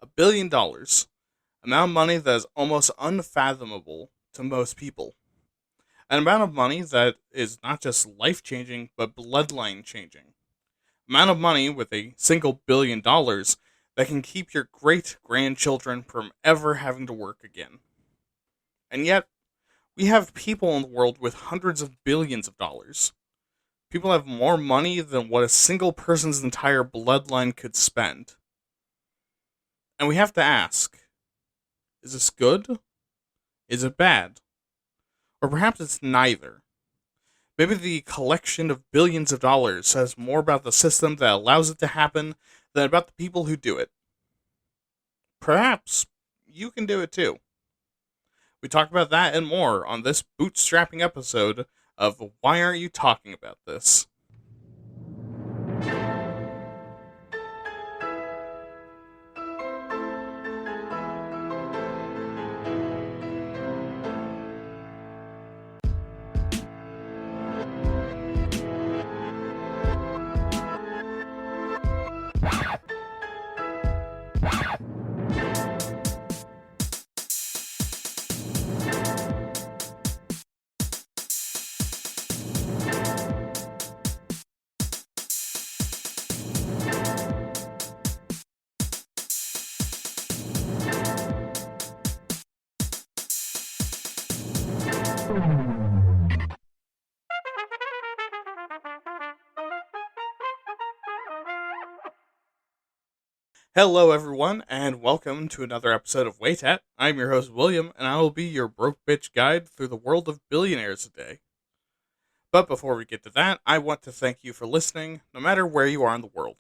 $1 billion. Amount of money that is almost unfathomable to most people. An amount of money that is not just life changing, but bloodline changing. Amount of money with a single $1 billion that can keep your great grandchildren from ever having to work again. And yet, we have people in the world with hundreds of billions of dollars. People have more money than what a single person's entire bloodline could spend. And we have to ask, is this good? Is it bad? Or perhaps it's neither. Maybe the collection of billions of dollars says more about the system that allows it to happen than about the people who do it. Perhaps you can do it too. We talk about that and more on this bootstrapping episode of Why Aren't You Talking About This? Hello, everyone, and welcome to another episode of Waytat. I'm your host, William, and I will be your broke bitch guide through the world of billionaires today. But before we get to that, I want to thank you for listening, no matter where you are in the world.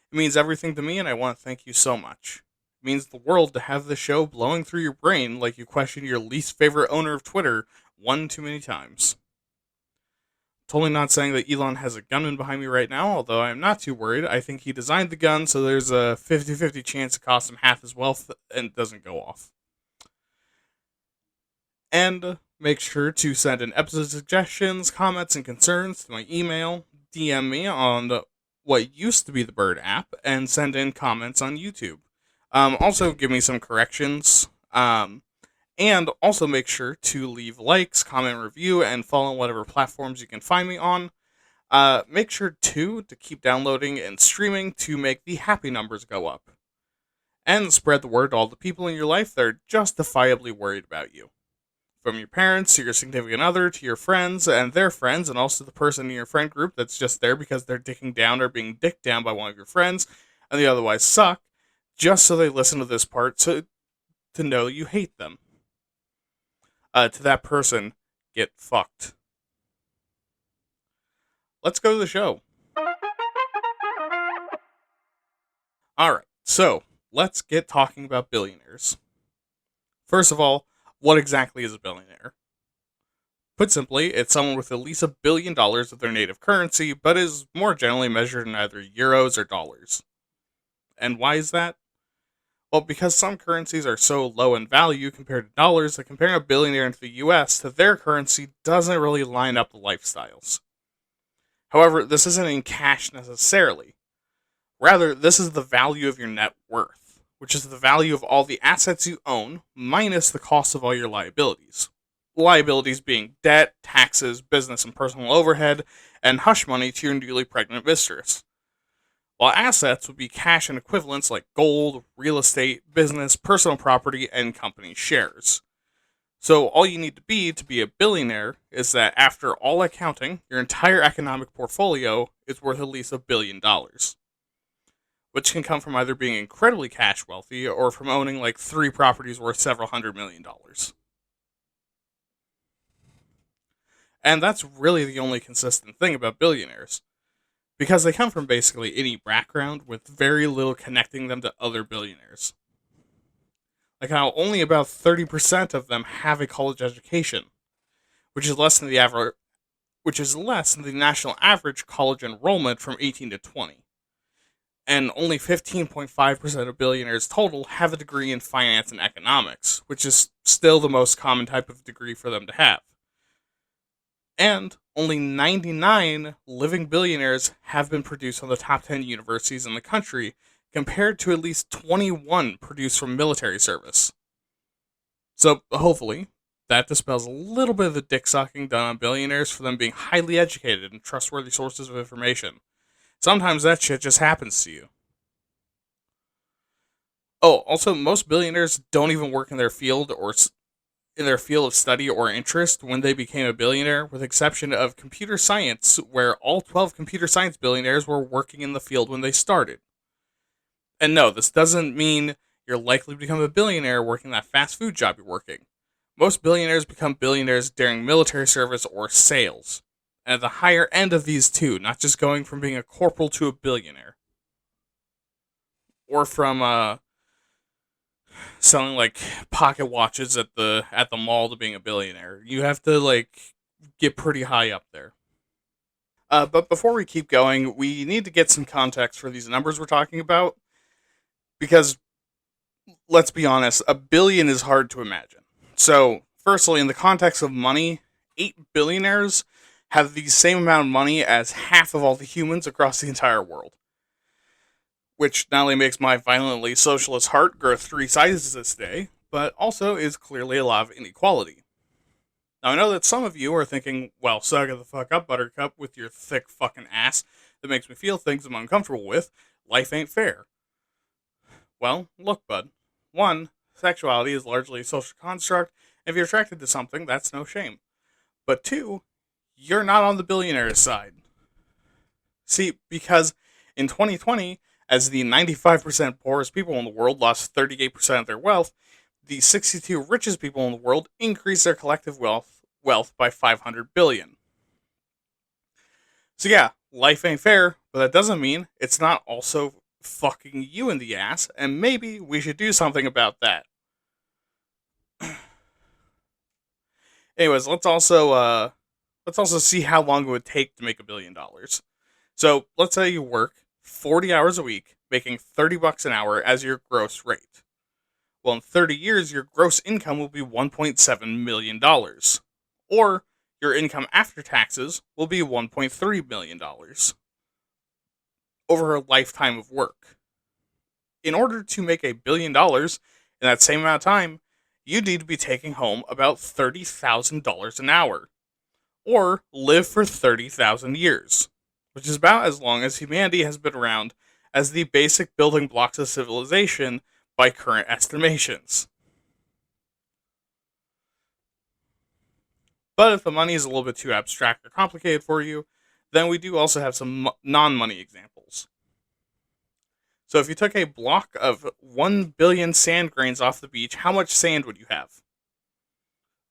It means everything to me, and I want to thank you so much. It means the world to have the show blowing through your brain like you question your least favorite owner of Twitter one too many times. Totally not saying that Elon has a gunman behind me right now, although I'm not too worried. I think he designed the gun, so there's a 50-50 chance it costs him half his wealth and doesn't go off. And make sure to send in episode suggestions, comments, and concerns to my email. DM me on what used to be the Bird app, and send in comments on YouTube. Also, give me some corrections. And also make sure to leave likes, comment, review, and follow whatever platforms you can find me on. Make sure, too, to keep downloading and streaming to make the happy numbers go up. And spread the word to all the people in your life that are justifiably worried about you. From your parents, to your significant other, to your friends, and their friends, and also the person in your friend group that's just there because they're dicking down or being dicked down by one of your friends, and they otherwise suck, just so they listen to this part to know you hate them. To that person, get fucked. Let's go to the show. Alright, so let's get talking about billionaires. First of all, what exactly is a billionaire? Put simply, it's someone with at least $1 billion of their native currency, but is more generally measured in either euros or dollars. And why is that? Well, because some currencies are so low in value compared to dollars that comparing a billionaire into the US to their currency doesn't really line up the lifestyles. However, this isn't in cash necessarily. Rather, this is the value of your net worth, which is the value of all the assets you own minus the cost of all your liabilities. Liabilities being debt, taxes, business and personal overhead, and hush money to your newly pregnant mistress. While assets would be cash and equivalents like gold, real estate, business, personal property, and company shares. So all you need to be a billionaire is that after all accounting, your entire economic portfolio is worth at least $1 billion. Which can come from either being incredibly cash wealthy or from owning like 3 properties worth several $100 million. And that's really the only consistent thing about billionaires. Because they come from basically any background with very little connecting them to other billionaires. Like how only about 30% of them have a college education, which is less than the national average college enrollment from 18 to 20. And only 15.5% of billionaires total have a degree in finance and economics, which is still the most common type of degree for them to have. And only 99 living billionaires have been produced on the top 10 universities in the country, compared to at least 21 produced from military service. So hopefully, that dispels a little bit of the dick sucking done on billionaires for them being highly educated and trustworthy sources of information. Sometimes that shit just happens to you. Oh, also, most billionaires don't even work in their field or in their field of study or interest when they became a billionaire, with exception of computer science, where all 12 computer science billionaires were working in the field when they started. And no, this doesn't mean you're likely to become a billionaire working that fast food job you're working. Most billionaires become billionaires during military service or sales. And at the higher end of these two, not just going from being a corporal to a billionaire. Or from selling like pocket watches at the mall to being a billionaire. You have to like get pretty high up there. But before we keep going, we need to get some context for these numbers we're talking about, because let's be honest, a billion is hard to imagine. So, firstly, in the context of money, 8 billionaires have the same amount of money as half of all the humans across the entire world. Which not only makes my violently socialist heart grow 3 sizes this day, but also is clearly a lot of inequality. Now, I know that some of you are thinking, well, suck it the fuck up, Buttercup, with your thick fucking ass that makes me feel things I'm uncomfortable with. Life ain't fair. Well, look, bud. One, sexuality is largely a social construct, and if you're attracted to something, that's no shame. But two, you're not on the billionaire's side. See, because in 2020, as the 95% poorest people in the world lost 38% of their wealth, the 62 richest people in the world increased their collective wealth by 500 billion. So yeah, life ain't fair, but that doesn't mean it's not also fucking you in the ass, and maybe we should do something about that. Anyways, let's also see how long it would take to make $1 billion. So let's say you work 40 hours a week, making $30 an hour as your gross rate. Well, in 30 years, your gross income will be $1.7 million. Or your income after taxes will be $1.3 million over a lifetime of work. In order to make $1 billion in that same amount of time, you need to be taking home about $30,000 an hour, or live for 30,000 years, which is about as long as humanity has been around as the basic building blocks of civilization by current estimations. But if the money is a little bit too abstract or complicated for you, then we do also have some non-money examples. So if you took a block of 1 billion sand grains off the beach, how much sand would you have?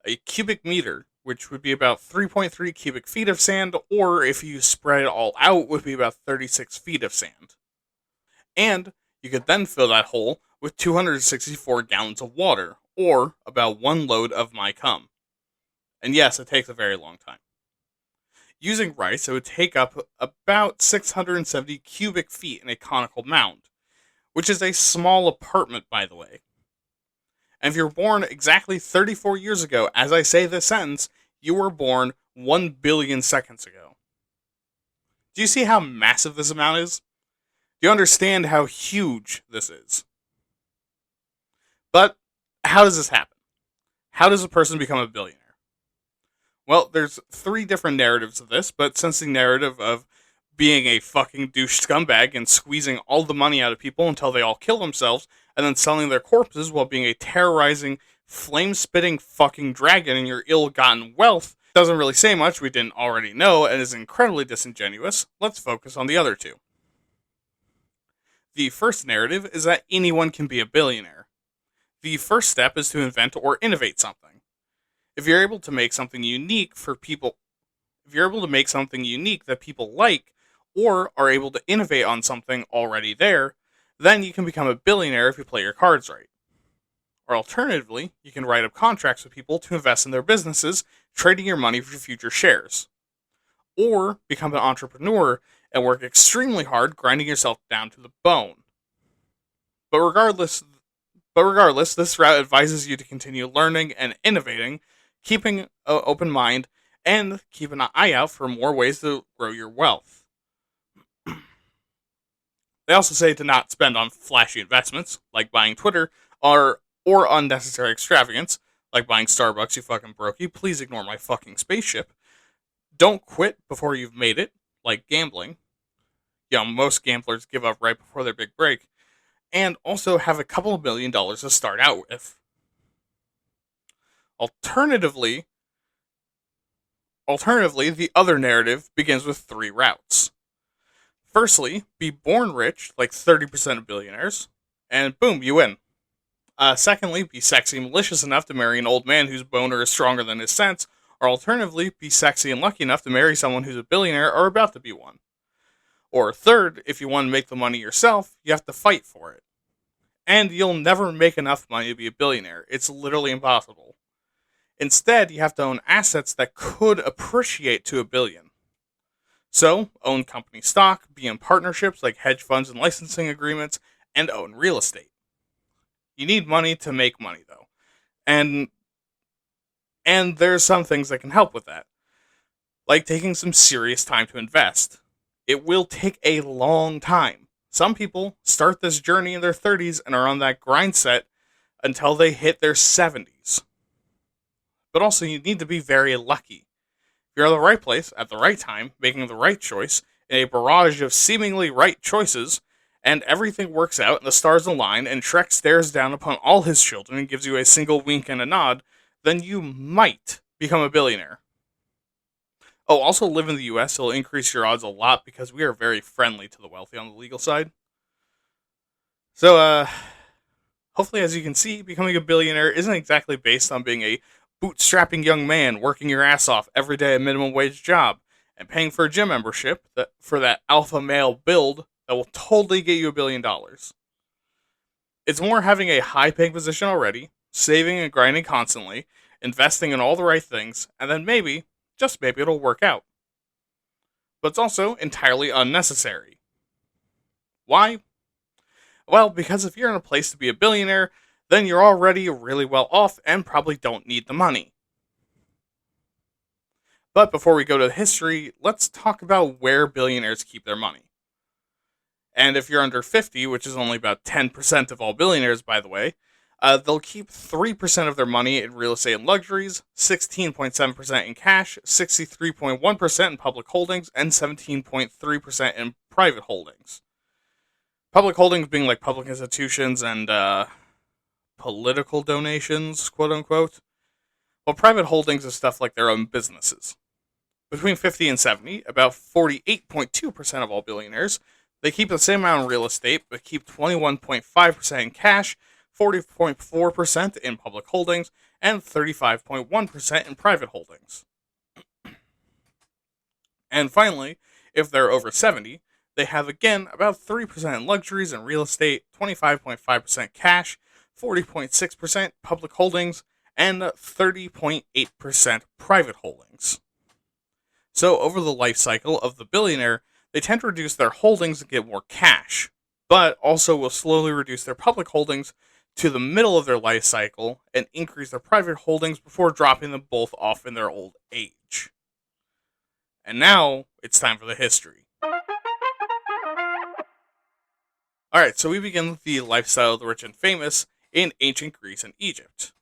A cubic meter, which would be about 3.3 cubic feet of sand, or if you spread it all out, would be about 36 feet of sand. And you could then fill that hole with 264 gallons of water, or about 1 load of my cum. And yes, it takes a very long time. Using rice, it would take up about 670 cubic feet in a conical mound, which is a small apartment, by the way. And if you're born exactly 34 years ago, as I say this sentence, you were born 1 billion seconds ago. Do you see how massive this amount is? Do you understand how huge this is? But how does this happen? How does a person become a billionaire? Well, there's 3 different narratives of this, but since the narrative of being a fucking douche scumbag and squeezing all the money out of people until they all kill themselves, and then selling their corpses while being a terrorizing, flame-spitting fucking dragon in your ill-gotten wealth doesn't really say much we didn't already know and is incredibly disingenuous, let's focus on the other 2. The first narrative is that anyone can be a billionaire. The first step is to invent or innovate something. If you're able to make something unique that people like, or are able to innovate on something already there, then you can become a billionaire if you play your cards right. Or alternatively, you can write up contracts with people to invest in their businesses, trading your money for future shares. Or become an entrepreneur and work extremely hard, grinding yourself down to the bone. But regardless, this route advises you to continue learning and innovating, keeping an open mind, and keep an eye out for more ways to grow your wealth. They also say to not spend on flashy investments, like buying Twitter, or unnecessary extravagance, like buying Starbucks, you fucking brokey. Please ignore my fucking spaceship. Don't quit before you've made it, like gambling. Most gamblers give up right before their big break. And also have a couple of $1 million to start out with. Alternatively, the other narrative begins with three routes. Firstly, be born rich, like 30% of billionaires, and boom, you win. Secondly, be sexy and malicious enough to marry an old man whose boner is stronger than his sense, or alternatively, be sexy and lucky enough to marry someone who's a billionaire or about to be one. Or third, if you want to make the money yourself, you have to fight for it. And you'll never make enough money to be a billionaire. It's literally impossible. Instead, you have to own assets that could appreciate to $1 billion. So, own company stock, be in partnerships like hedge funds and licensing agreements, and own real estate. You need money to make money, though. And there's some things that can help with that. Like taking some serious time to invest. It will take a long time. Some people start this journey in their 30s and are on that grind set until they hit their 70s. But also, you need to be very lucky. You're in the right place at the right time, making the right choice in a barrage of seemingly right choices, and everything works out and the stars align and Shrek stares down upon all his children and gives you a single wink and a nod, then you might become a billionaire. Oh, also live in the US will increase your odds a lot because we are very friendly to the wealthy on the legal side. So, hopefully, as you can see, becoming a billionaire isn't exactly based on being a bootstrapping young man working your ass off every day a minimum wage job and paying for a gym membership for that alpha male build that will totally get you $1 billion. It's more having a high paying position already, saving and grinding constantly, investing in all the right things, and then maybe, just maybe, it'll work out. But it's also entirely unnecessary. Why? Well, because if you're in a place to be a billionaire, then you're already really well off and probably don't need the money. But before we go to the history, let's talk about where billionaires keep their money. And if you're under 50, which is only about 10% of all billionaires, by the way, they'll keep 3% of their money in real estate and luxuries, 16.7% in cash, 63.1% in public holdings, and 17.3% in private holdings. Public holdings being like public institutions and political donations, quote unquote. While private holdings is stuff like their own businesses. Between 50 and 70, about 48.2% of all billionaires, they keep the same amount in real estate, but keep 21.5% in cash, 40.4% in public holdings, and 35.1% in private holdings. And finally, if they're over 70, they have again about 3% in luxuries and real estate, 25.5% cash, 40.6% public holdings, and 30.8% private holdings. So, over the life cycle of the billionaire, they tend to reduce their holdings and get more cash, but also will slowly reduce their public holdings to the middle of their life cycle and increase their private holdings before dropping them both off in their old age. And now, it's time for the history. Alright, so we begin with the lifestyle of the rich and famous in ancient Greece and Egypt.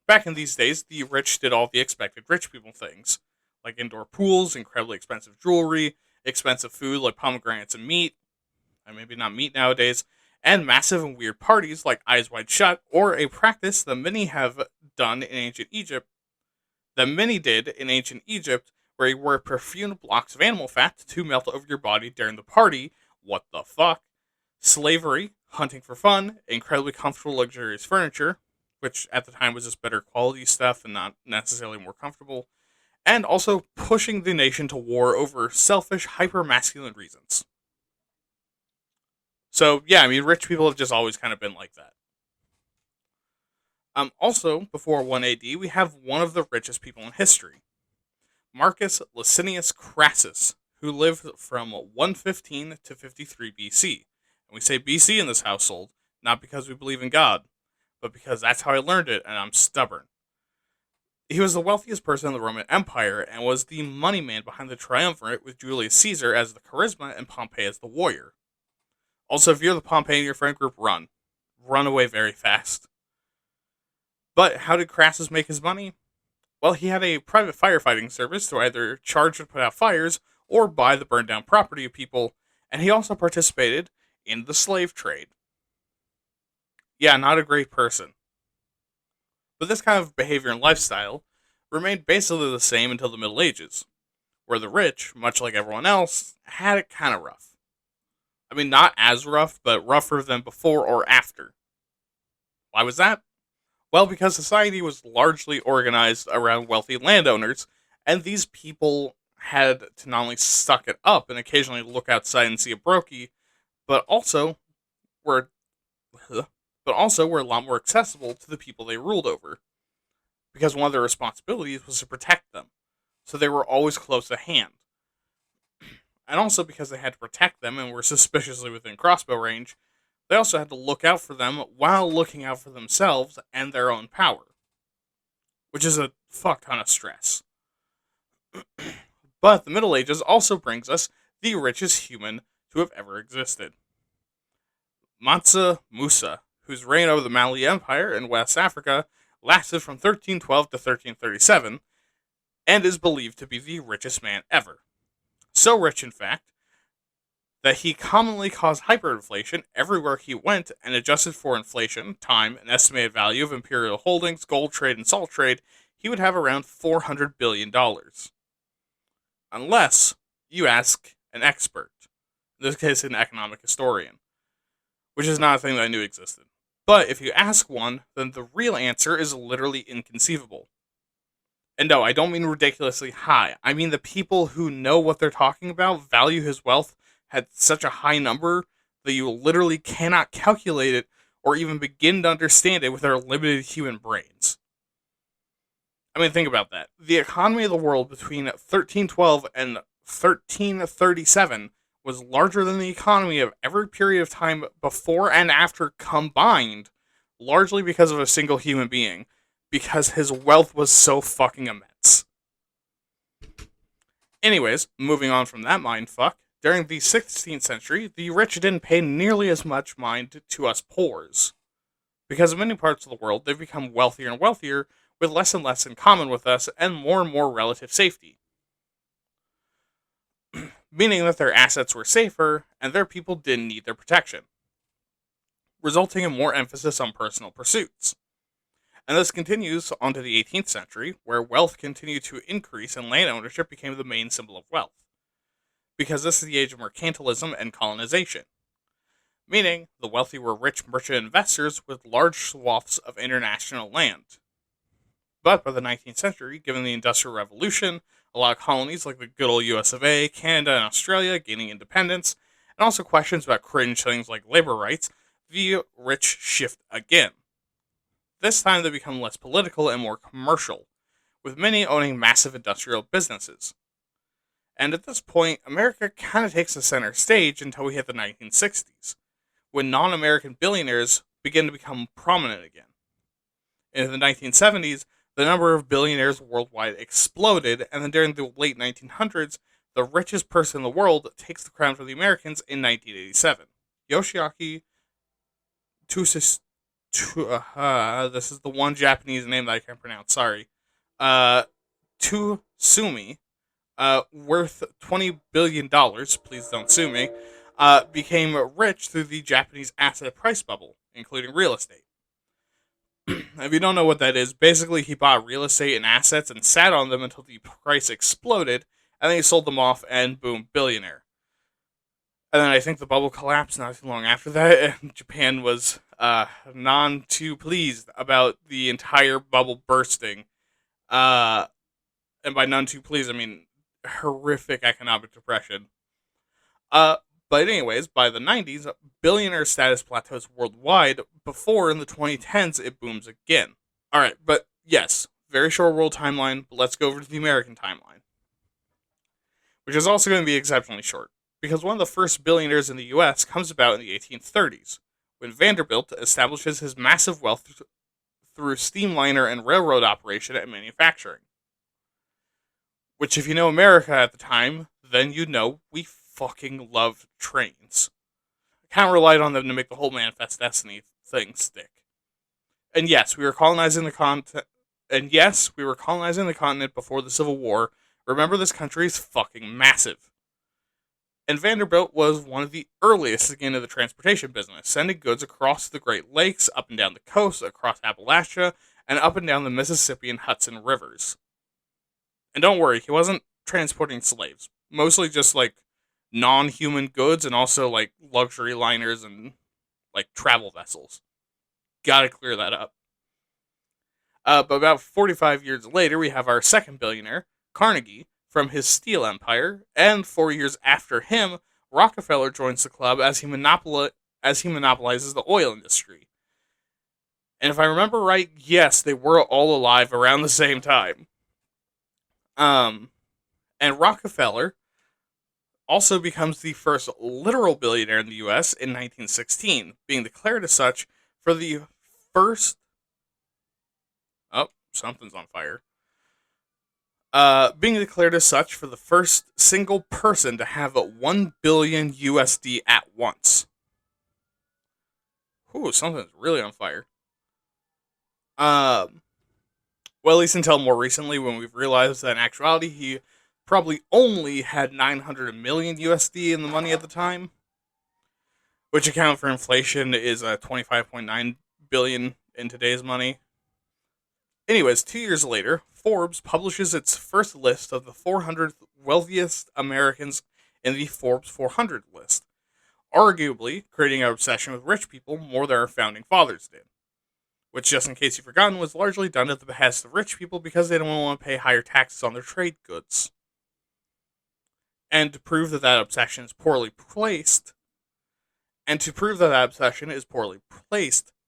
Back in these days, the rich did all the expected rich people things, like indoor pools, incredibly expensive jewelry, expensive food like pomegranates and meat, and maybe not meat nowadays, and massive and weird parties like Eyes Wide Shut, or a practice that many did in ancient Egypt, where you wear perfumed blocks of animal fat to melt over your body during the party. What the fuck? Slavery, hunting for fun, incredibly comfortable, luxurious furniture, which at the time was just better quality stuff and not necessarily more comfortable, and also pushing the nation to war over selfish, hyper-masculine reasons. So, yeah, I mean, rich people have just always kind of been like that. Also, before 1 AD, we have one of the richest people in history, Marcus Licinius Crassus, who lived from 115 to 53 BC. And we say BC in this household, not because we believe in God, but because that's how I learned it, and I'm stubborn. He was the wealthiest person in the Roman Empire, and was the money man behind the triumvirate with Julius Caesar as the charisma and Pompey as the warrior. Also, if you're the Pompey in your friend group, run. Run away very fast. But how did Crassus make his money? Well, he had a private firefighting service to either charge and put out fires or buy the burned down property of people, and he also participated in the slave trade. Yeah, not a great person. But this kind of behavior and lifestyle remained basically the same until the Middle Ages, where the rich, much like everyone else, had it kind of rough. I mean, not as rough, but rougher than before or after. Why was that? Well, because society was largely organized around wealthy landowners, and these people had to not only suck it up and occasionally look outside and see a brokey, but also were were a lot more accessible to the people they ruled over, because one of their responsibilities was to protect them, so they were always close at hand. And also because they had to protect them and were suspiciously within crossbow range, they also had to look out for them while looking out for themselves and their own power, which is a fuck ton of stress. But the Middle Ages also brings us the richest human to have ever existed, Mansa Musa, whose reign over the Mali Empire in West Africa lasted from 1312 to 1337, and is believed to be the richest man ever. So rich, in fact, that he commonly caused hyperinflation everywhere he went, and adjusted for inflation, time, and estimated value of imperial holdings, gold trade, and salt trade, he would have around $400 billion. Unless you ask an expert, in this case an economic historian, which is not a thing that I knew existed. But if you ask one, then the real answer is literally inconceivable. And no, I don't mean ridiculously high. I mean the people who know what they're talking about value his wealth at such a high number that you literally cannot calculate it or even begin to understand it with our limited human brains. I mean, think about that. The economy of the world between 1312 and 1337 was larger than the economy of every period of time before and after combined, largely because of a single human being, because his wealth was so fucking immense. Anyways, moving on from that mindfuck, during the 16th century, the rich didn't pay nearly as much mind to us poors. Because in many parts of the world, they've become wealthier and wealthier, with less and less in common with us and more relative safety. Meaning that their assets were safer, and their people didn't need their protection, resulting in more emphasis on personal pursuits. And this continues onto the 18th century, where wealth continued to increase and land ownership became the main symbol of wealth. Because this is the age of mercantilism and colonization. Meaning, the wealthy were rich merchant investors with large swaths of international land. But by the 19th century, given the Industrial Revolution, a lot of colonies like the good old US of A, Canada, and Australia gaining independence, and also questions about cringe things like labor rights, the rich shift again. This time they become less political and more commercial, with many owning massive industrial businesses. And at this point, America kind of takes the center stage until we hit the 1960s, when non-American billionaires begin to become prominent again. In the 1970s, the number of billionaires worldwide exploded, and then during the late 1900s, the richest person in the world takes the crown from the Americans in 1987. Yoshiaki Tsutsui. This is the one Japanese name that I can't pronounce, sorry. Tsutsui, worth $20 billion, please don't sue me, became rich through the Japanese asset price bubble, including real estate. If you don't know what that is, basically he bought real estate and assets and sat on them until the price exploded, and then he sold them off and boom, billionaire. And then I think the bubble collapsed not too long after that, and Japan was none too pleased about the entire bubble bursting. And by none too pleased, I mean horrific economic depression. But anyways, by the 90s, billionaire status plateaus worldwide before in the 2010s it booms again. Alright, but yes, very short world timeline, but let's go over to the American timeline, which is also going to be exceptionally short, because one of the first billionaires in the US comes about in the 1830s, when Vanderbilt establishes his massive wealth through steamliner and railroad operation and manufacturing. Which, if you know America at the time, then you know we fucking love trains. Kind of relied on them to make the whole Manifest Destiny thing stick. And yes, we were colonizing the continent. And yes, we were colonizing the continent before the Civil War. Remember, this country is fucking massive. And Vanderbilt was one of the earliest to get into the transportation business, sending goods across the Great Lakes, up and down the coast, across Appalachia, and up and down the Mississippi and Hudson rivers. And don't worry, he wasn't transporting slaves. Mostly just like non-human goods and also like luxury liners and like travel vessels. Gotta clear that up. But about 45 years later, we have our second billionaire, Carnegie, from his steel empire, and 4 years after him, Rockefeller joins the club as he monopolizes the oil industry. And if I remember right, yes, they were all alive around the same time. And Rockefeller also becomes the first literal billionaire in the U.S. in 1916, being declared as such for the first... Oh, something's on fire. Being declared as such for the first single person to have a 1 billion USD at once. Ooh, something's really on fire. Well, at least until more recently, when we've realized that in actuality he probably only had 900 million USD in the money at the time, which account for inflation is 25.9 billion in today's money. Anyways, 2 years later, Forbes publishes its first list of the 400 wealthiest Americans in the Forbes 400 list, arguably creating an obsession with rich people more than our founding fathers did, which, just in case you've forgotten, was largely done at the behest of rich people because they don't want to pay higher taxes on their trade goods. And to prove that that obsession is poorly placed,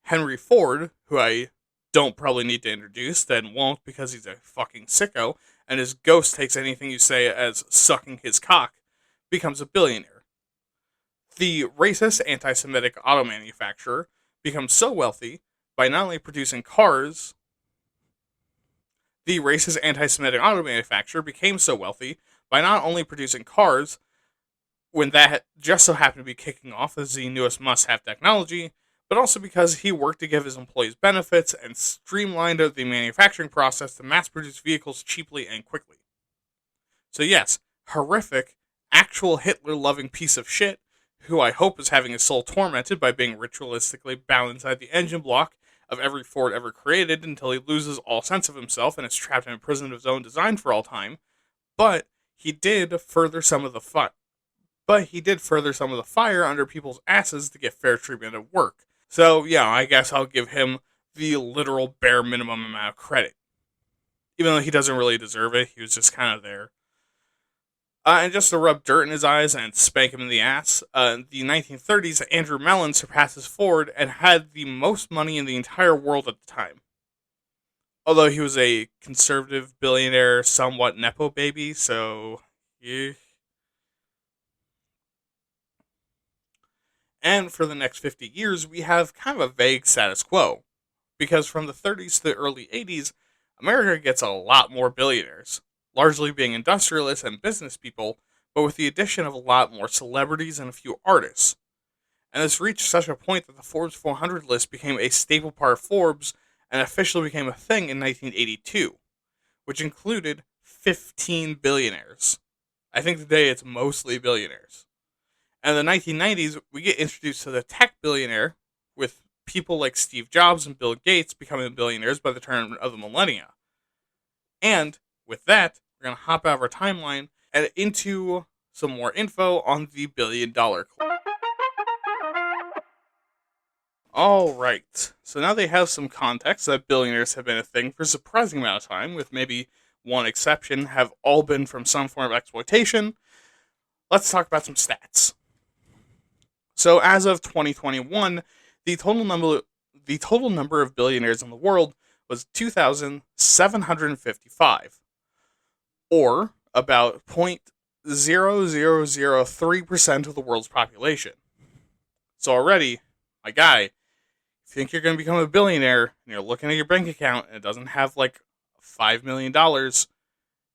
Henry Ford, who I don't probably need to introduce, then won't because he's a fucking sicko, and his ghost takes anything you say as sucking his cock, becomes a billionaire. The racist, anti-Semitic auto manufacturer becomes so wealthy by not only producing cars... The racist, anti-Semitic auto manufacturer became so wealthy by not only producing cars, when that just so happened to be kicking off as the newest must-have technology, but also because he worked to give his employees benefits and streamlined the manufacturing process to mass-produce vehicles cheaply and quickly. So yes, horrific, actual Hitler-loving piece of shit, who I hope is having his soul tormented by being ritualistically bound inside the engine block of every Ford ever created until he loses all sense of himself and is trapped in a prison of his own design for all time. But he did further some of the fire under people's asses to get fair treatment at work. So yeah, I guess I'll give him the literal bare minimum amount of credit. Even though he doesn't really deserve it, he was just kind of there. And just to rub dirt in his eyes and spank him in the ass, in the 1930s, Andrew Mellon surpasses Ford and had the most money in the entire world at the time. Although he was a conservative billionaire, somewhat nepo baby, so... yeah. And for the next 50 years, we have kind of a vague status quo. Because from the 30s to the early 80s, America gets a lot more billionaires, largely being industrialists and business people, but with the addition of a lot more celebrities and a few artists. And this reached such a point that the Forbes 400 list became a staple part of Forbes and officially became a thing in 1982, which included 15 billionaires. I think today it's mostly billionaires. And in the 1990s, we get introduced to the tech billionaire, with people like Steve Jobs and Bill Gates becoming billionaires by the turn of the millennia. And with that, we're going to hop out of our timeline and into some more info on the $1 Billion Club. Alright, so now they have some context that billionaires have been a thing for a surprising amount of time, with maybe one exception, have all been from some form of exploitation. Let's talk about some stats. So as of 2021, the total number of billionaires in the world was 2,755, or about 0.0003% of the world's population. So already, my guy, if you think you're going to become a billionaire and you're looking at your bank account and it doesn't have like $5 million,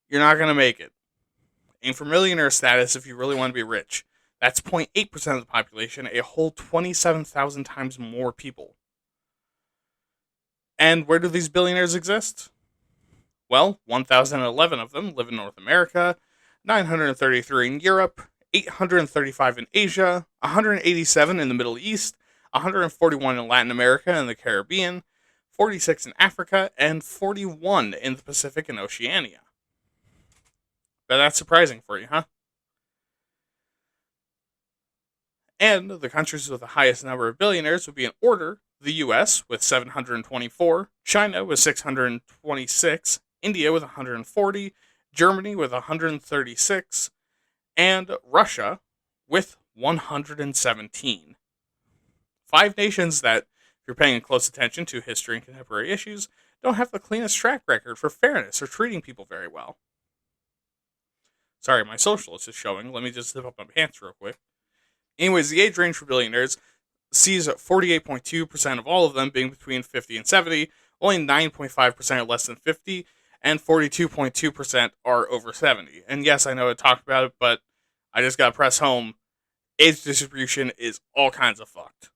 you're not going to make it. Aim for millionaire status if you really want to be rich. That's 0.8% of the population, a whole 27,000 times more people. And where do these billionaires exist? Well, 1,011 of them live in North America, 933 in Europe, 835 in Asia, 187 in the Middle East, 141 in Latin America and the Caribbean, 46 in Africa, and 41 in the Pacific and Oceania. But that's surprising for you, huh? And the countries with the highest number of billionaires would be in order: the US with 724, China with 626, India with 140, Germany with 136, and Russia with 117. Five nations that, if you're paying close attention to history and contemporary issues, don't have the cleanest track record for fairness or treating people very well. Sorry, my socialist is showing. Let me just zip up my pants real quick. Anyways, the age range for billionaires sees 48.2% of all of them being between 50 and 70, only 9.5% are less than 50, and 42.2% are over 70. And yes, I know I talked about it, but I just gotta press home. Age distribution is all kinds of fucked.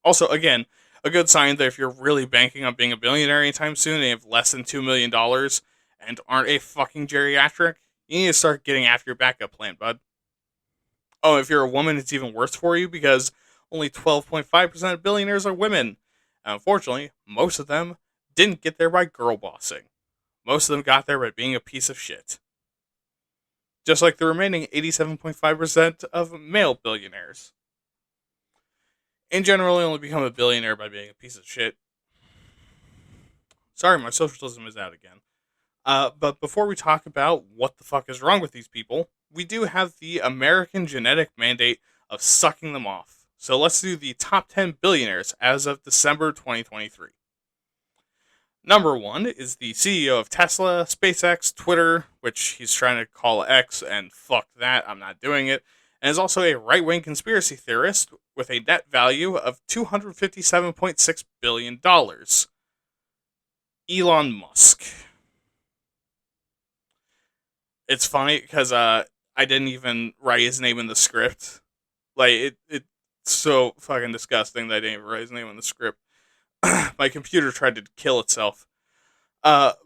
Also, again, a good sign that if you're really banking on being a billionaire anytime soon and you have less than $2 million and aren't a fucking geriatric, you need to start getting after your backup plan, bud. Oh, if you're a woman, it's even worse for you because only 12.5% of billionaires are women. And unfortunately, most of them didn't get there by girl bossing. Most of them got there by being a piece of shit. Just like the remaining 87.5% of male billionaires. In general, you only become a billionaire by being a piece of shit. Sorry, my socialism is out again. But before we talk about what the fuck is wrong with these people, we do have the American genetic mandate of sucking them off. So let's do the top 10 billionaires as of December 2023. Number 1 is the CEO of Tesla, SpaceX, Twitter, which he's trying to call X, and fuck that, I'm not doing it, and is also a right-wing conspiracy theorist with a net value of $257.6 billion. Elon Musk. It's funny because I didn't even write his name in the script. Like, it's so fucking disgusting that I didn't even write his name in the script. My computer tried to kill itself.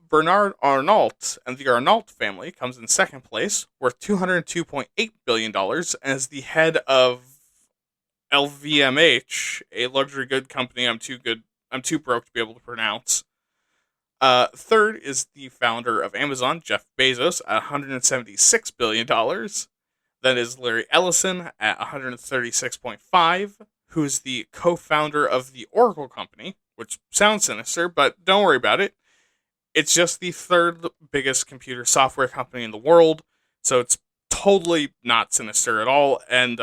Bernard Arnault and the Arnault family comes in second place, worth $202.8 billion, and is the head of LVMH, a luxury good company I'm too broke to be able to pronounce. Third is the founder of Amazon, Jeff Bezos, at $176 billion. Then is Larry Ellison at $136.5, who's the co-founder of the Oracle company, which sounds sinister, but don't worry about it. It's just the third biggest computer software company in the world, so it's totally not sinister at all, and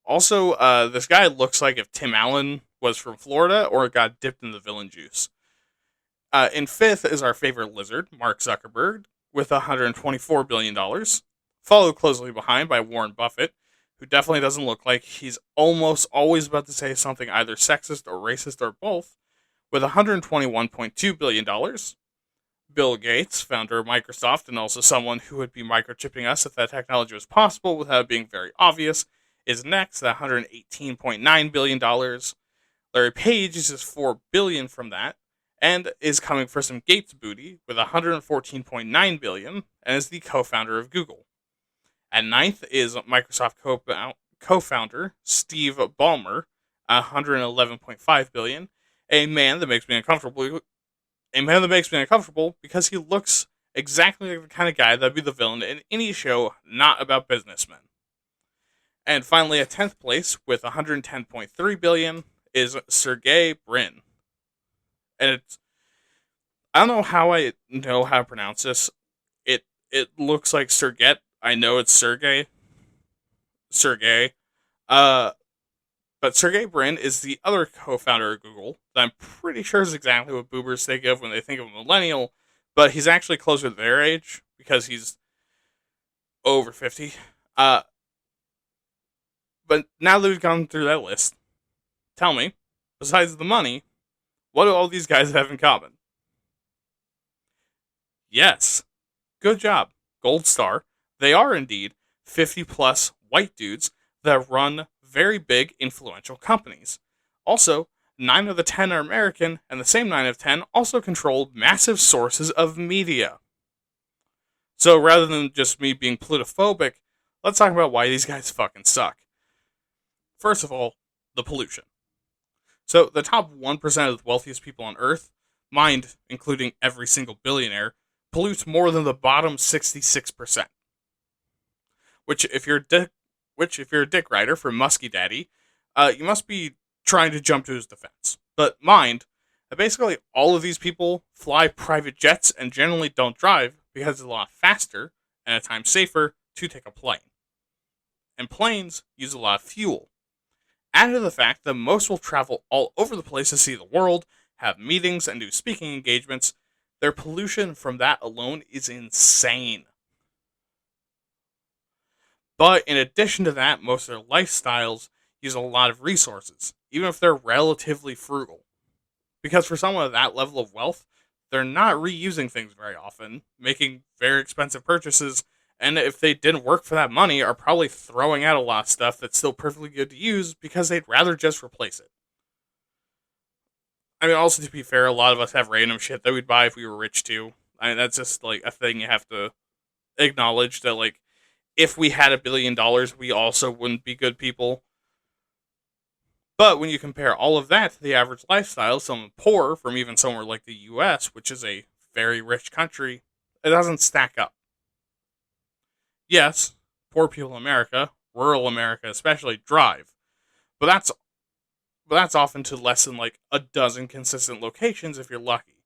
Also, this guy looks like if Tim Allen was from Florida or got dipped in the villain juice. In fifth is our favorite lizard, Mark Zuckerberg, with $124 billion, followed closely behind by Warren Buffett, who definitely doesn't look like he's almost always about to say something either sexist or racist or both, with $121.2 billion. Bill Gates, founder of Microsoft, and also someone who would be microchipping us if that technology was possible without it being very obvious, is next at $118.9 billion. Larry Page is just $4 billion from that, and is coming for some Gates booty with $114.9 billion, and is the co-founder of Google. At ninth is Microsoft co-founder Steve Ballmer, $111.5 billion, a man that makes me uncomfortable. Because he looks exactly like the kind of guy that'd be the villain in any show not about businessmen. And finally, at 10th place with $110.3 billion is Sergey Brin. And I don't know how I know how to pronounce this. It looks like Sergey. I know it's Sergey. But Sergey Brin is the other co-founder of Google that I'm pretty sure is exactly what boomers think of when they think of a millennial, but he's actually closer to their age because he's over 50. But now that we've gone through that list, tell me, besides the money, what do all these guys have in common? Yes, Good job. Gold star. They are indeed 50 plus white dudes that run very big, influential companies. Also, 9 of the 10 are American, and the same 9 of 10 also control massive sources of media. So rather than just me being plutophobic, let's talk about why these guys fucking suck. First of all, the pollution. So the top 1% of the wealthiest people on Earth, mind including every single billionaire, pollutes more than the bottom 66%. Which if you're a dick rider for Muskie Daddy, you must be trying to jump to his defense. But mind that basically all of these people fly private jets and generally don't drive because it's a lot faster and at times safer to take a plane. And planes use a lot of fuel. Added to the fact that most will travel all over the place to see the world, have meetings, and do speaking engagements, their pollution from that alone is insane. But in addition to that, most of their lifestyles use a lot of resources, even if they're relatively frugal. Because for someone at that level of wealth, they're not reusing things very often, making very expensive purchases, and if they didn't work for that money, are probably throwing out a lot of stuff that's still perfectly good to use because they'd rather just replace it. I mean, also to be fair, a lot of us have random shit that we'd buy if we were rich too. I mean, that's just like a thing you have to acknowledge that, like, if we had $1 billion, we also wouldn't be good people. But when you compare all of that to the average lifestyle of someone poor from even somewhere like the US, which is a very rich country, it doesn't stack up. Yes, poor people in America, rural America especially, drive. But that's often to less than like a dozen consistent locations if you're lucky.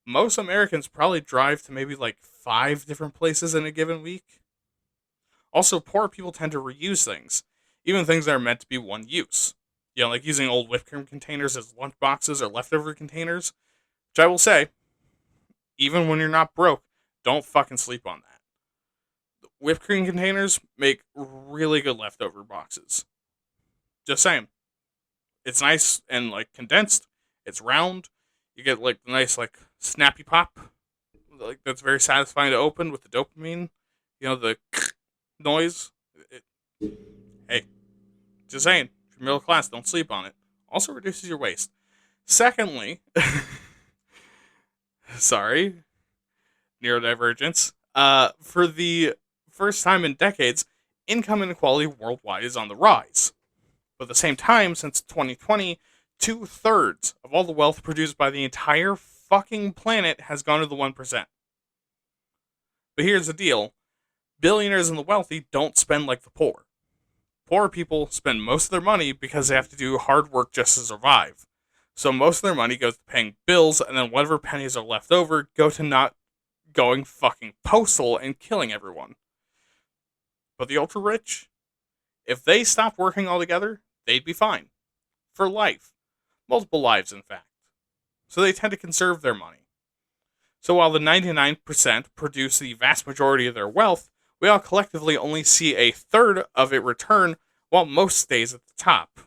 Most Americans probably drive to maybe like 5 different places in a given week. Also, poor people tend to reuse things, even things that are meant to be one use. You know, like using old whipped cream containers as lunch boxes or leftover containers. Which I will say, even when you're not broke, don't fucking sleep on that. Whipped cream containers make really good leftover boxes. Just saying. It's nice and like condensed. It's round. You get like the nice like snappy pop. Like that's very satisfying to open with the dopamine. You know, the noise. Hey, just saying. If you're middle class, don't sleep on it. Also reduces your waste. Secondly, sorry, neurodivergence. For the first time in decades, income inequality worldwide is on the rise. But at the same time, since 2020, 2/3 of all the wealth produced by the entire fucking planet has gone to the 1%. But here's the deal. Billionaires and the wealthy don't spend like the poor. Poor people spend most of their money because they have to do hard work just to survive. So most of their money goes to paying bills, and then whatever pennies are left over go to not going fucking postal and killing everyone. But the ultra rich, if they stopped working altogether, they'd be fine. For life. Multiple lives, in fact. So they tend to conserve their money. So while the 99% produce the vast majority of their wealth, we all collectively only see 1/3 of it return, while most stays at the top.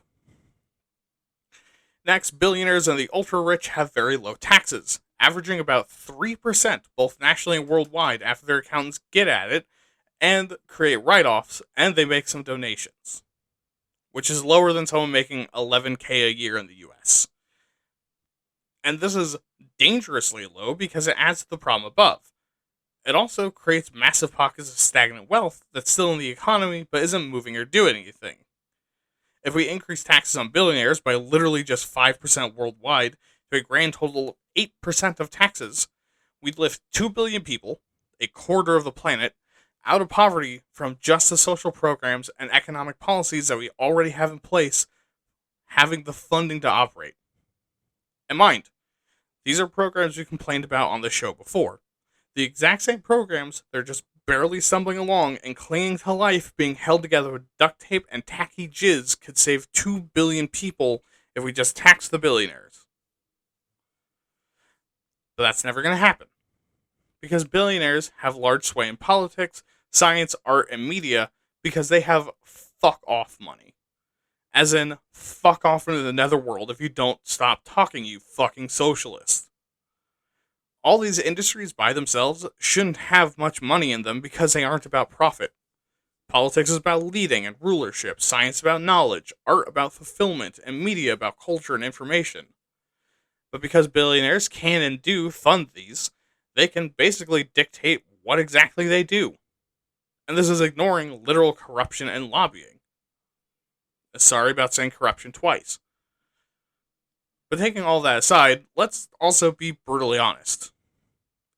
Next, billionaires and the ultra-rich have very low taxes, averaging about 3% both nationally and worldwide after their accountants get at it and create write-offs, and they make some donations, which is lower than someone making $11K a year in the US. And this is dangerously low because it adds to the problem above. It also creates massive pockets of stagnant wealth that's still in the economy but isn't moving or doing anything. If we increase taxes on billionaires by literally just 5% worldwide to a grand total of 8% of taxes, we'd lift 2 billion people, a quarter of the planet, out of poverty from just the social programs and economic policies that we already have in place, having the funding to operate. And mind, these are programs we complained about on the show before. The exact same programs, they're just barely stumbling along and clinging to life, being held together with duct tape and tacky jizz, could save 2 billion people if we just tax the billionaires. But that's never going to happen. Because billionaires have large sway in politics, science, art, and media because they have fuck off money. As in, fuck off into the netherworld if you don't stop talking, you fucking socialist. All these industries by themselves shouldn't have much money in them because they aren't about profit. Politics is about leading and rulership, science about knowledge, art about fulfillment, and media about culture and information. But because billionaires can and do fund these, they can basically dictate what exactly they do. And this is ignoring literal corruption and lobbying. Sorry about saying corruption twice. But taking all that aside, let's also be brutally honest.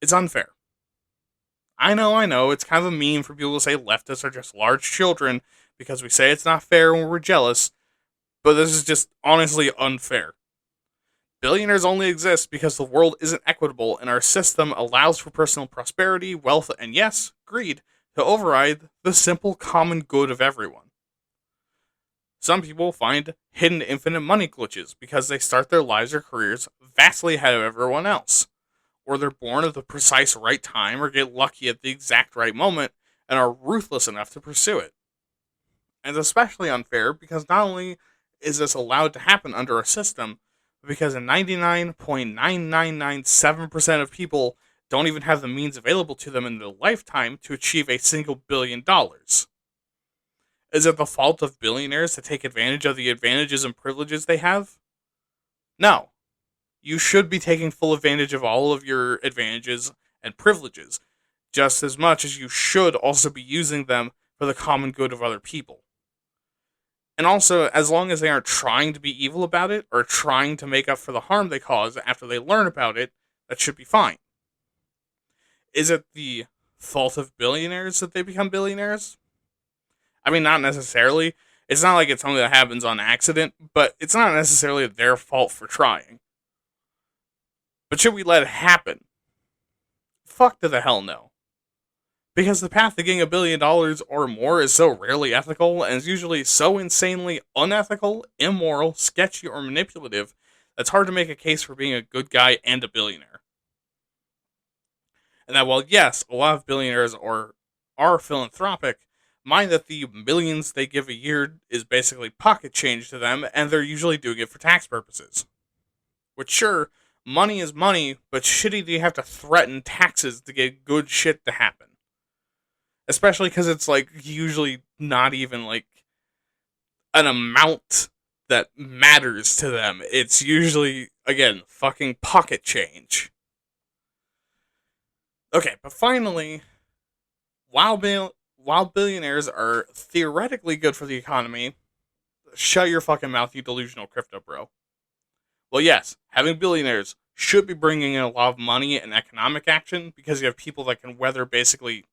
It's unfair. I know, it's kind of a meme for people to say leftists are just large children because we say it's not fair when we're jealous, but this is just honestly unfair. Billionaires only exist because the world isn't equitable and our system allows for personal prosperity, wealth, and yes, greed to override the simple common good of everyone. Some people find hidden infinite money glitches because they start their lives or careers vastly ahead of everyone else, or they're born at the precise right time or get lucky at the exact right moment and are ruthless enough to pursue it. And it's especially unfair because not only is this allowed to happen under our system, but because 99.9997% of people don't even have the means available to them in their lifetime to achieve a single $1 billion. Is it the fault of billionaires to take advantage of the advantages and privileges they have? No. You should be taking full advantage of all of your advantages and privileges, just as much as you should also be using them for the common good of other people. And also, as long as they aren't trying to be evil about it, or trying to make up for the harm they cause after they learn about it, that should be fine. Is it the fault of billionaires that they become billionaires? I mean, not necessarily. It's not like it's something that happens on accident, but it's not necessarily their fault for trying. But should we let it happen? Fuck to the hell no. Because the path to getting $1 billion or more is so rarely ethical, and is usually so insanely unethical, immoral, sketchy, or manipulative, that it's hard to make a case for being a good guy and a billionaire. And that while yes, a lot of billionaires are philanthropic, mind that the millions they give a year is basically pocket change to them, and they're usually doing it for tax purposes. Which sure, money is money, but shitty do you have to threaten taxes to get good shit to happen. Especially because it's like usually not even like an amount that matters to them. It's usually, again, fucking pocket change. Okay, but finally, while billionaires are theoretically good for the economy, shut your fucking mouth, you delusional crypto bro. Well, yes, having billionaires should be bringing in a lot of money and economic action because you have people that can weather basically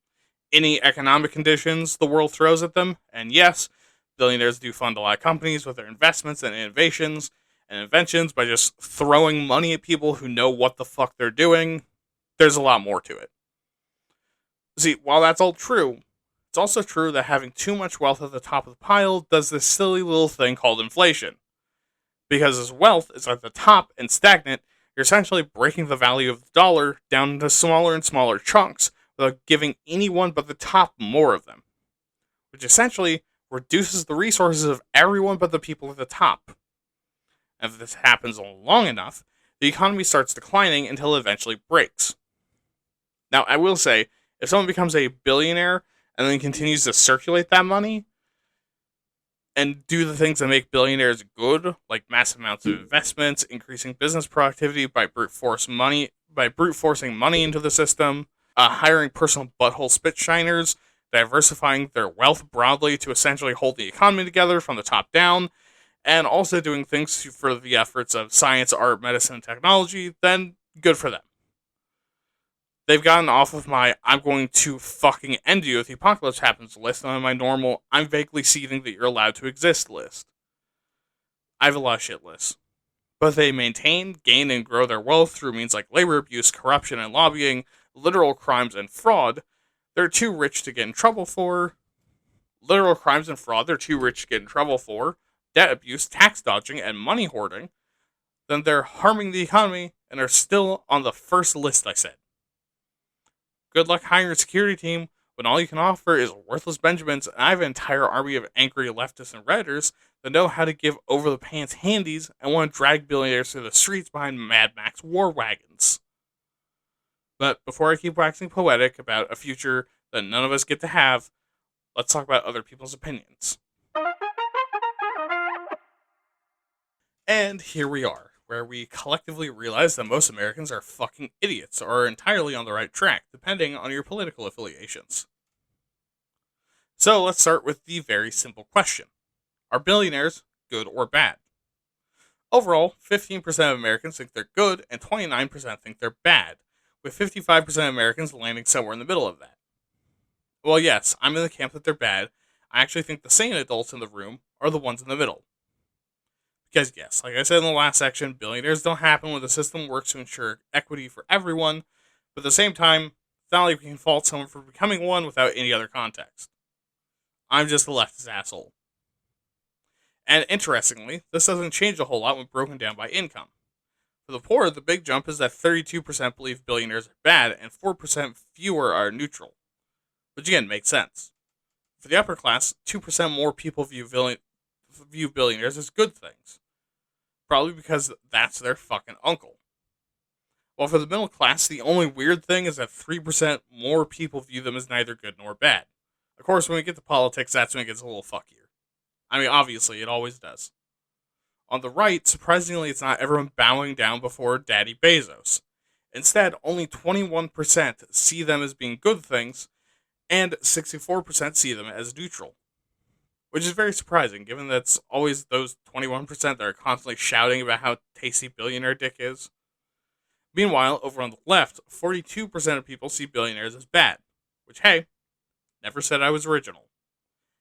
any economic conditions the world throws at them. And yes, billionaires do fund a lot of companies with their investments and innovations and inventions by just throwing money at people who know what the fuck they're doing. There's a lot more to it. See, while that's all true, it's also true that having too much wealth at the top of the pile does this silly little thing called inflation. Because as wealth is at the top and stagnant, you're essentially breaking the value of the dollar down into smaller and smaller chunks without giving anyone but the top more of them, which essentially reduces the resources of everyone but the people at the top. And if this happens long enough, the economy starts declining until it eventually breaks. Now, I will say, if someone becomes a billionaire and then continues to circulate that money and do the things that make billionaires good, like massive amounts of investments, increasing business productivity by brute forcing money into the system, hiring personal butthole spit shiners, diversifying their wealth broadly to essentially hold the economy together from the top down, and also doing things for the efforts of science, art, medicine, and technology, then good for them. They've gotten off of my I'm going to fucking end you if the apocalypse happens list on my normal I'm vaguely seething that you're allowed to exist list. I have a lot of shit lists. But they maintain, gain, and grow their wealth through means like labor abuse, corruption, and lobbying, literal crimes, and fraud. They're too rich to get in trouble for. Literal crimes and fraud they're too rich to get in trouble for. Debt abuse, tax dodging, and money hoarding. Then they're harming the economy and are still on the first list I said. Good luck hiring a security team when all you can offer is worthless Benjamins, and I have an entire army of angry leftists and Redditors that know how to give over-the-pants handies and want to drag billionaires through the streets behind Mad Max war wagons. But before I keep waxing poetic about a future that none of us get to have, let's talk about other people's opinions. And here we are, where we collectively realize that most Americans are fucking idiots or are entirely on the right track, depending on your political affiliations. So let's start with the very simple question: are billionaires good or bad? Overall, 15% of Americans think they're good and 29% think they're bad, with 55% of Americans landing somewhere in the middle of that. Well, yes, I'm in the camp that they're bad. I actually think the sane adults in the room are the ones in the middle. Because, yes, like I said in the last section, billionaires don't happen when the system works to ensure equity for everyone, but at the same time, it's not like we can fault someone for becoming one without any other context. I'm just a leftist asshole. And interestingly, this doesn't change a whole lot when broken down by income. For the poor, the big jump is that 32% believe billionaires are bad and 4% fewer are neutral. Which again makes sense. For the upper class, 2% more people view billionaires as good things. Probably because that's their fucking uncle. While for the middle class, the only weird thing is that 3% more people view them as neither good nor bad. Of course, when we get to politics, that's when it gets a little fuckier. I mean, obviously, it always does. On the right, surprisingly, it's not everyone bowing down before Daddy Bezos. Instead, only 21% see them as being good things, and 64% see them as neutral. Which is very surprising, given that it's always those 21% that are constantly shouting about how tasty billionaire dick is. Meanwhile, over on the left, 42% of people see billionaires as bad. Which, hey, never said I was original.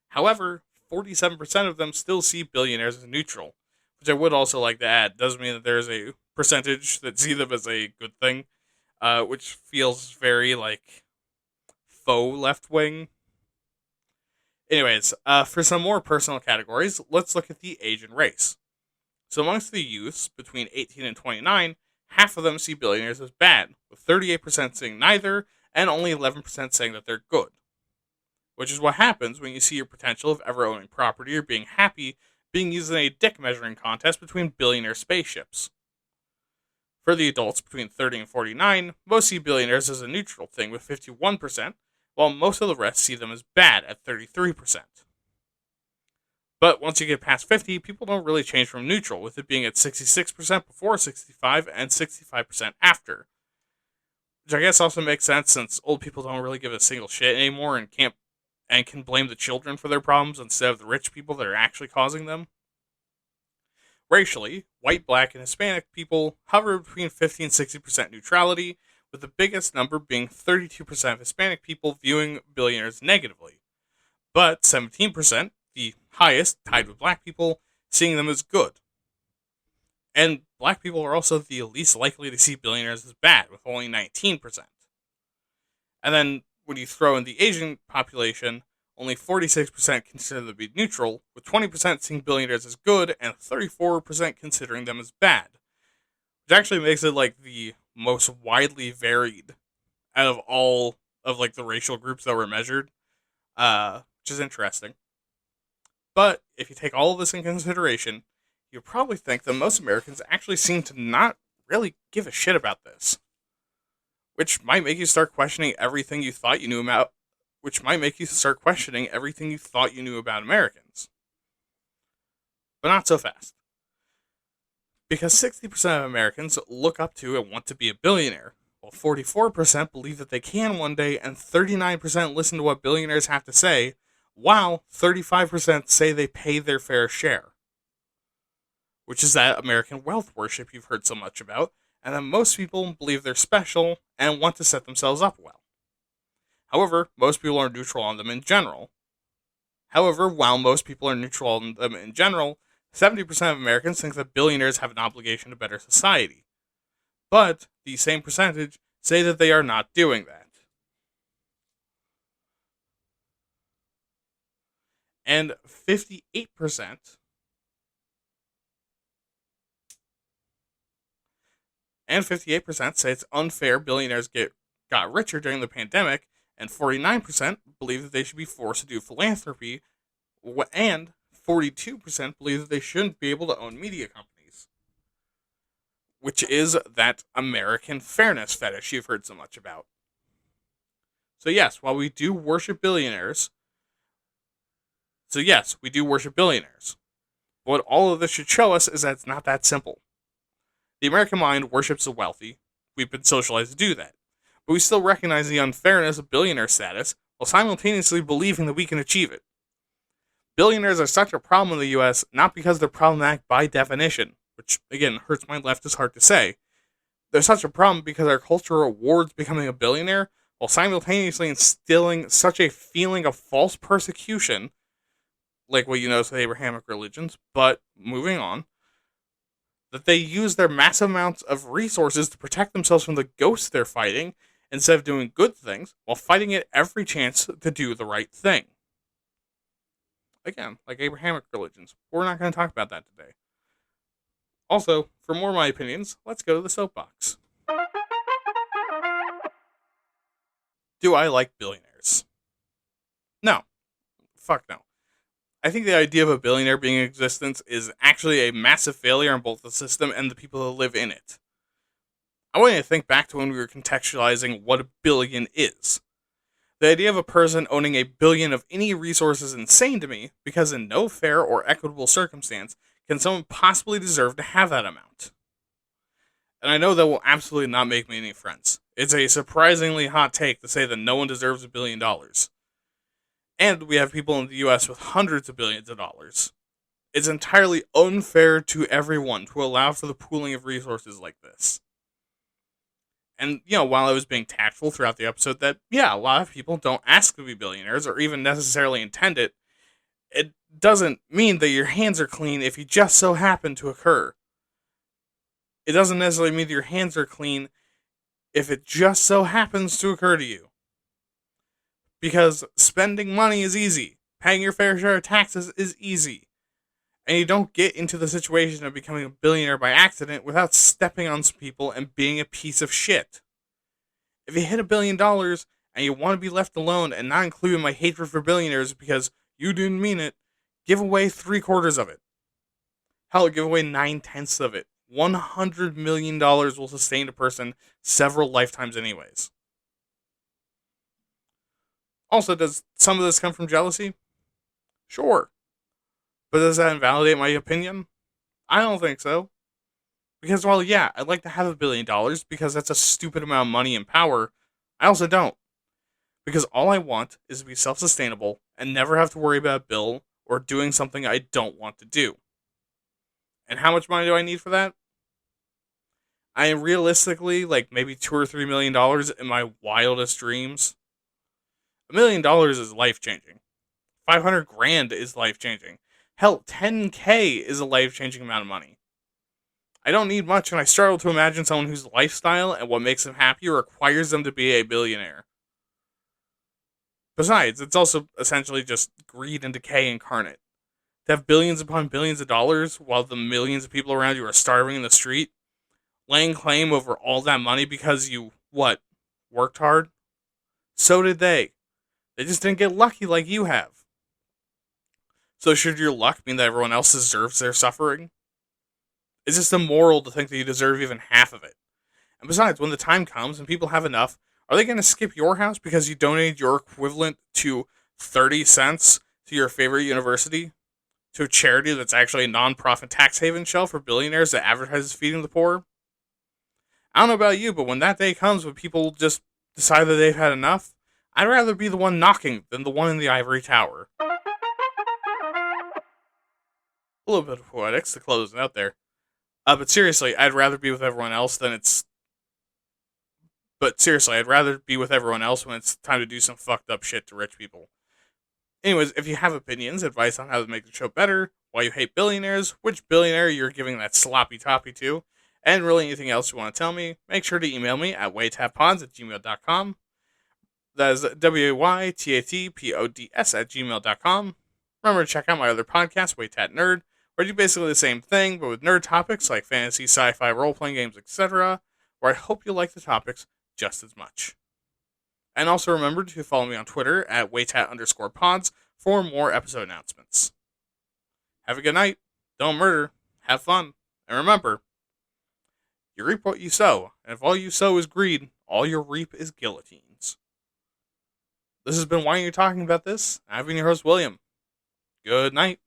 However, 47% of them still see billionaires as neutral, which I would also like to add. Doesn't mean that there's a percentage that see them as a good thing, which feels very, like, faux left-wing. Anyways, for some more personal categories, let's look at the age and race. So amongst the youths between 18 and 29, half of them see billionaires as bad, with 38% saying neither, and only 11% saying that they're good. Which is what happens when you see your potential of ever owning property or being happy being used in a dick measuring contest between billionaire spaceships. For the adults between 30 and 49, most see billionaires as a neutral thing with 51%, while most of the rest see them as bad at 33%. But once you get past 50, people don't really change from neutral, with it being at 66% before 65 and 65% after. Which I guess also makes sense since old people don't really give a single shit anymore and can blame the children for their problems instead of the rich people that are actually causing them. Racially, white, black, and Hispanic people hover between 50 and 60% neutrality, with the biggest number being 32% of Hispanic people viewing billionaires negatively, but 17%, the highest, tied with black people, seeing them as good. And black people are also the least likely to see billionaires as bad, with only 19%. And then when you throw in the Asian population, only 46% consider them to be neutral, with 20% seeing billionaires as good and 34% considering them as bad. Which actually makes it like the most widely varied out of all of like the racial groups that were measured, which is interesting. But if you take all of this in consideration, you probably think that most Americans actually seem to not really give a shit about this. Which might make you start questioning everything you thought you knew about. Which might make you start questioning everything you thought you knew about Americans. But not so fast. Because 60% of Americans look up to and want to be a billionaire, while 44% believe that they can one day, and 39% listen to what billionaires have to say, while 35% say they pay their fair share. Which is that American wealth worship you've heard so much about, and that most people believe they're special and want to set themselves up well. However, most people are neutral on them in general. However, while most people are neutral on them in general, 70% of Americans think that billionaires have an obligation to better society. But the same percentage say that they are not doing that. And 58% say it's unfair billionaires got richer during the pandemic, and 49% believe that they should be forced to do philanthropy, and 42% believe that they shouldn't be able to own media companies. which is that American fairness fetish you've heard so much about. So yes, while we do worship billionaires, what all of this should show us is that it's not that simple. The American mind worships the wealthy. We've been socialized to do that. But we still recognize the unfairness of billionaire status while simultaneously believing that we can achieve it. Billionaires are such a problem in the US not because they're problematic by definition, which, again, hurts my leftist heart to say. They're such a problem because our culture rewards becoming a billionaire while simultaneously instilling such a feeling of false persecution, like what you notice with Abrahamic religions, but moving on, that they use their massive amounts of resources to protect themselves from the ghosts they're fighting instead of doing good things while fighting at every chance to do the right thing. Again, like Abrahamic religions. We're not going to talk about that today. Also, for more of my opinions, let's go to the soapbox. Do I like billionaires? No. Fuck no. I think the idea of a billionaire being in existence is actually a massive failure on both the system and the people who live in it. I want you to think back to when we were contextualizing what a billion is. The idea of a person owning a billion of any resource is insane to me because in no fair or equitable circumstance can someone possibly deserve to have that amount. And I know that will absolutely not make me any friends. It's a surprisingly hot take to say that no one deserves $1 billion. And we have people in the US with hundreds of billions of dollars. It's entirely unfair to everyone to allow for the pooling of resources like this. And, while I was being tactful throughout the episode that, a lot of people don't ask to be billionaires or even necessarily intend it, it doesn't mean that your hands are clean if you just so happen to occur. It doesn't necessarily mean that your hands are clean if it just so happens to occur to you. Because spending money is easy. Paying your fair share of taxes is easy. And you don't get into the situation of becoming a billionaire by accident without stepping on some people and being a piece of shit. If you hit $1 billion and you want to be left alone and not include my hatred for billionaires because you didn't mean it, give away 3/4 of it. Hell, give away 9/10 of it. $100 million will sustain a person several lifetimes anyways. Also, does some of this come from jealousy? Sure. But does that invalidate my opinion? I don't think so. Because while, I'd like to have $1 billion because that's a stupid amount of money and power, I also don't. Because all I want is to be self-sustainable and never have to worry about a bill or doing something I don't want to do. And how much money do I need for that? I am realistically maybe $2 or $3 million in my wildest dreams. $1 million is life-changing. 500 grand is life-changing. Hell, 10K is a life-changing amount of money. I don't need much, and I struggle to imagine someone whose lifestyle and what makes them happy requires them to be a billionaire. Besides, it's also essentially just greed and decay incarnate. To have billions upon billions of dollars while the millions of people around you are starving in the street, laying claim over all that money because you, worked hard? So did they. They just didn't get lucky like you have. So should your luck mean that everyone else deserves their suffering? It's just immoral to think that you deserve even half of it. And besides, when the time comes and people have enough, are they going to skip your house because you donated your equivalent to 30 cents to your favorite university? To a charity that's actually a non-profit tax haven shell for billionaires that advertises feeding the poor? I don't know about you, but when that day comes when people just decide that they've had enough, I'd rather be the one knocking than the one in the ivory tower. A little bit of poetics to close it out there. But seriously, I'd rather be with everyone else when it's time to do some fucked up shit to rich people. Anyways, if you have opinions, advice on how to make the show better, why you hate billionaires, which billionaire you're giving that sloppy toppy to, and really anything else you want to tell me, make sure to email me at waytatpods@gmail.com. That is WAYTATPODS@gmail.com. Remember to check out my other podcast, Waytat Nerd, where I do basically the same thing, but with nerd topics like fantasy, sci-fi, role-playing games, etc., where I hope you like the topics just as much. And also remember to follow me on Twitter at waytat_pods for more episode announcements. Have a good night, don't murder, have fun, and remember, You reap what you sow, and if all you sow is greed, all you reap is guillotines. This has been Why Are You Talking About This? I've been your host, William. Good night.